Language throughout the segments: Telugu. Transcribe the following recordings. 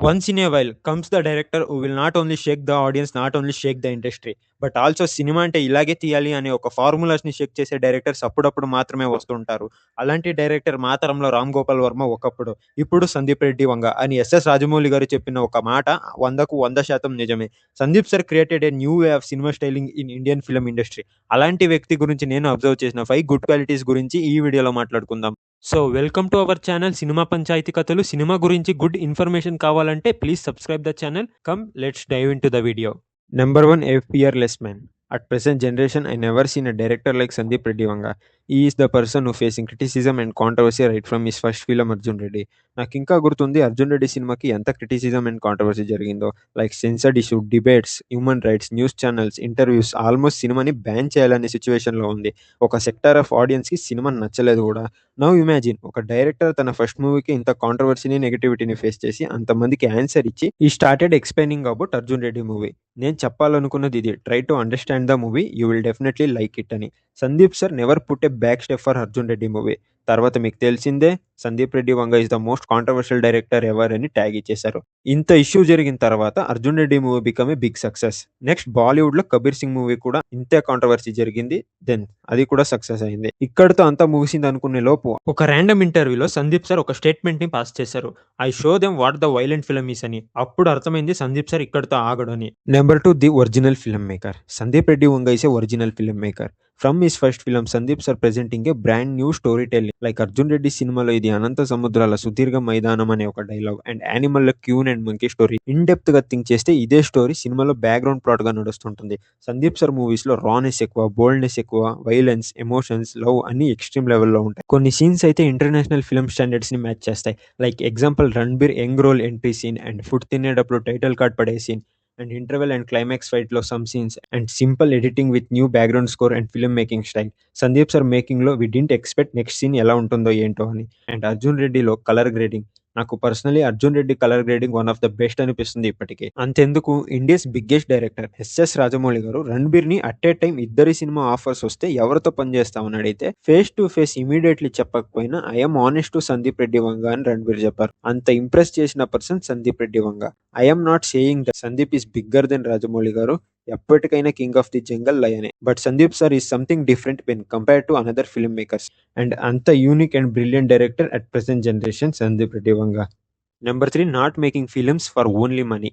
Once in a while comes the director who will not only shake the audience, not only shake the industry, but also cinema అంటే ఇలాగే తీయాలి అనే ఒక ఫార్ములాస్‌ని చెక్ చేసే డైరెక్టర్స్ అప్పుడప్పుడు మాత్రమే వస్తుంటారు. అలాంటి డైరెక్టర్ మా తరంలో 'రామ్ గోపాల్ వర్మ' ఒకప్పుడు. ఇప్పుడు 'సందీప్ రెడ్డి వంగ' అని ఎస్ఎస్ రాజమౌళి గారు చెప్పిన ఒక మాట 100కు 100% నిజమే. Sandeep sir created a new way of cinema styling in Indian film industry. అలాంటి వ్యక్తి గురించి నేను అబ్జర్వ్ చేసిన 5 గుడ్ క్వాలిటీస్ గురించి ఈ వీడియోలో మాట్లాడుకుందాం. So welcome to our channel cinema పంచాయతీ కథలు. సినిమా గురించి గుడ్ ఇన్ఫర్మేషన్ కావాలంటే please subscribe the channel. Come let's dive into the video. Number 1, a fearless man. At present generation, I never seen a director like Sandeep Reddy Vanga. He is the person who facing criticism and controversy right from his first film Arjun Reddy. నాకు ఇంకా గుర్తుంది అర్జున్ రెడ్డి సినిమాకి ఎంత క్రిటిసిజం అండ్ కాంట్రవర్సీ జరిగిందో. Like censored issue, debates, human rights, news channels, interviews, almost సినిమాని బ్యాన్ చేయాలనే సిచ్యువేషన్లో ఉంది. ఒక సెక్టార్ ఆఫ్ ఆడియన్స్కి సినిమా నచ్చలేదు కూడా. నౌ ఇమాజిన్ ఒక డైరెక్టర్ తన ఫస్ట్ మూవీకి ఇంత కాంట్రవర్సీని, నెగటివిటీని ఫేస్ చేసి అంతమందికి ఆన్సర్ ఇచ్చి he started explaining about Arjun Reddy movie. నేను చెప్పాలనుకున్నది ఇది, try to understand the movie, you will definitely like it అని. Sandeep sir never put a back step for Arjun Reddy movie. తర్వాత మీకు తెలిసిందే Sandeep Reddy Vanga is the most controversial director ever అని ట్యాగ్ ఇచ్చేశారు. ఇంత ఇష్యూ జరిగిన తర్వాత Arjun Reddy movie become a big success. Next Bollywood లో కబీర్ సింగ్ మూవీ కూడా ఇంతే కాంట్రవర్సీ జరిగింది, దెన్ అది కూడా సక్సెస్ అయింది. ఇక్కడతో అంతా ముగిసింది అనుకునే లోపు ఒక ర్యాండమ్ ఇంటర్వ్యూలో సందీప్ సార్ ఒక స్టేట్మెంట్ ని పాస్ చేశారు. I show them what the violent film is అని. అప్పుడు అర్థమైంది సందీప్ సార్ ఇక్కడతో ఆగడు అని. Number 2, the original film maker. Sandeep Reddy Vanga is a original film maker. From his first film Sandeep sir presenting A brand new story telling. Like Arjun Reddy సినిమాలో ఇది అనంత సముద్రాల సుదీర్ఘ మైదానం అనే ఒక dialogue and animal క్యూన్ and monkey story in depth గా థింక్ చేస్తే ఇదే స్టోరీ సినిమాలో బ్యాక్గ్రౌండ్ ప్లాట్ గా నడుస్తుంటుంది. సందీప్ సార్ మూవీస్ లో రానెస్ ఎక్కువ, బోల్డ్నెస్ ఎక్కువ, వైలెన్స్, ఎమోషన్స్, లవ్ అన్ని ఎక్స్ట్రీమ్ లెవెల్లో ఉంటాయి. కొన్ని సీన్స్ అయితే ఇంటర్నేషనల్ ఫిల్మ్ స్టాండర్డ్స్ ని మ్యాచ్ చేస్తాయి. Like example Ranbir young role entry scene and food తినేటప్పుడు టైటిల్ కార్డ్ పడే scene and interval and climax fight లో some scenes and simple editing with new background score and film making style. Sandeep sir making లో we didn't expect next scene ఎలా ఉంటుందో ఏంటో అని. అండ్ అర్జున్ రెడ్డిలో కలర్ గ్రేడింగ్, నాకు personally Arjun Reddy colour grading one of the best అనిపిస్తుంది ఇప్పటికే. అంతెందుకు India's biggest director SS Rajamouli garu Ranbir ని అట్ ఏ టైం ఇద్దరి సినిమా ఆఫర్స్ వస్తే ఎవరితో పనిచేస్తామని అడిగితే ఫేస్ టు ఫేస్ ఇమీడియట్లీ చెప్పకపోయినా I'm honest to Sandeep Reddy Vanga అని రణబీర్ చెప్పారు. అంత ఇంప్రెస్ చేసిన person Sandeep Reddy Vanga. I'm not saying that Sandeep is bigger then Rajamouli garu. ఎప్పటికైనా కింగ్ ఆఫ్ ది జంగల్ లయనే. But Sandeep sir is something different when compare to another film makers. And అంత unique and brilliant director at present generation Sandeep Reddy Vanga. Number 3, not making films for only money.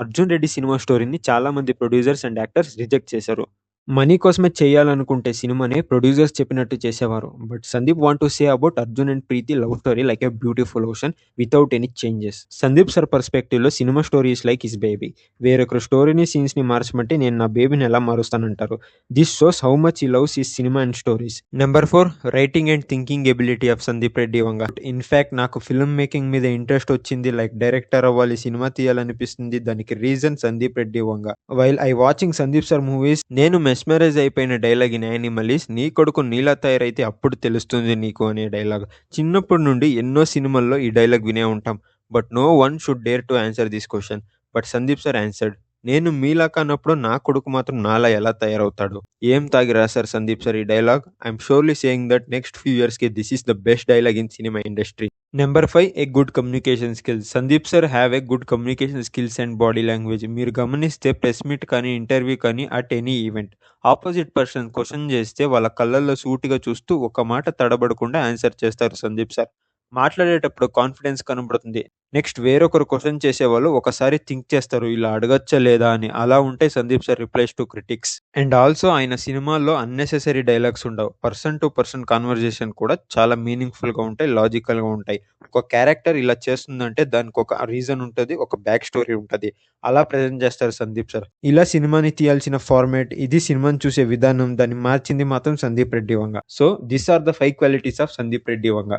Arjun Reddy సినిమా స్టోరీని చాలా మంది ప్రొడ్యూసర్స్ అండ్ యాక్టర్స్ రిజెక్ట్ చేశారు. మనీ కోసమే చేయాలనుకుంటే సినిమాని ప్రొడ్యూసర్స్ చెప్పినట్టు చేసేవారు. But Sandeep want to say about Arjun and Preethi love story like a beautiful ocean without any changes. Sandeep sir perspective లో cinema story is like his baby. వేరొకరు స్టోరీని, సీన్స్ ని మార్చమంటే నేను నా బేబీని ఎలా మారుస్తానంటారు. This shows how much he loves his cinema and stories. Number 4, writing and thinking ability of Sandeep Reddy Vanga. In fact నాకు ఫిల్మ్ మేకింగ్ మీద ఇంట్రెస్ట్ వచ్చింది, లైక్ డైరెక్టర్ అవ్వాలి, సినిమా తీయాలనిపిస్తుంది. దానికి reason Sandeep Reddy Vanga. While I watching Sandeep sir movies నేను మెస్మరైజ్ అయిపోయిన డైలాగ్ ఇన్ యానిమలీస్, నీ కొడుకు నీలా తయారైతే అప్పుడు తెలుస్తుంది నీకు అనే డైలాగ్. చిన్నప్పటి నుండి ఎన్నో సినిమాల్లో ఈ డైలాగ్ వినే ఉంటాం. But no one should dare to answer this question. But Sandeep sir answered. నేను మీలా కానప్పుడు నా కొడుకు మాత్రం నాలా ఎలా తయారవుతాడు. ఏం తాగి రాశారు సందీప్ సార్ ఈ dialogue. I'm surely saying that next few years కి this is the best dialogue in cinema industry. Number 5, a good communication skills. Sandeep sir have a good communication skills and body language. మీరు గమనిస్తే ప్రెస్ మీట్ కానీ, ఇంటర్వ్యూ కానీ, at any event opposite person question చేస్తే వాళ్ళ కళ్ళల్లో సూటిగా చూస్తూ ఒక మాట తడబడకుండా ఆన్సర్ చేస్తారు సందీప్ సార్. మాట్లాడేటప్పుడు కాన్ఫిడెన్స్ కనబడుతుంది. నెక్స్ట్ వేరొకరు క్వశ్చన్ చేసేవాళ్ళు ఒకసారి థింక్ చేస్తారు, ఇలా అడగచ్చా లేదా అని. అలా ఉంటే Sandeep sir replies to critics. And also ఆయన సినిమాల్లో అన్నెసెసరీ డైలాగ్స్ ఉండవు. పర్సన్ టు పర్సన్ కాన్వర్జేషన్ కూడా చాలా మీనింగ్ఫుల్ గా ఉంటాయి, లాజికల్ గా ఉంటాయి. ఒక క్యారెక్టర్ ఇలా చేస్తుందంటే దానికి ఒక రీజన్ ఉంటుంది, ఒక బ్యాక్ స్టోరీ ఉంటుంది. అలా ప్రెజెంట్ చేస్తారు సందీప్ సార్. ఇలా సినిమాని తీయాల్సిన ఫార్మేట్, ఇది సినిమాని చూసే విధానం, దాన్ని మార్చింది మాత్రం Sandeep Reddy Vanga. So this are the 5 qualities of Sandeep Reddy Vanga.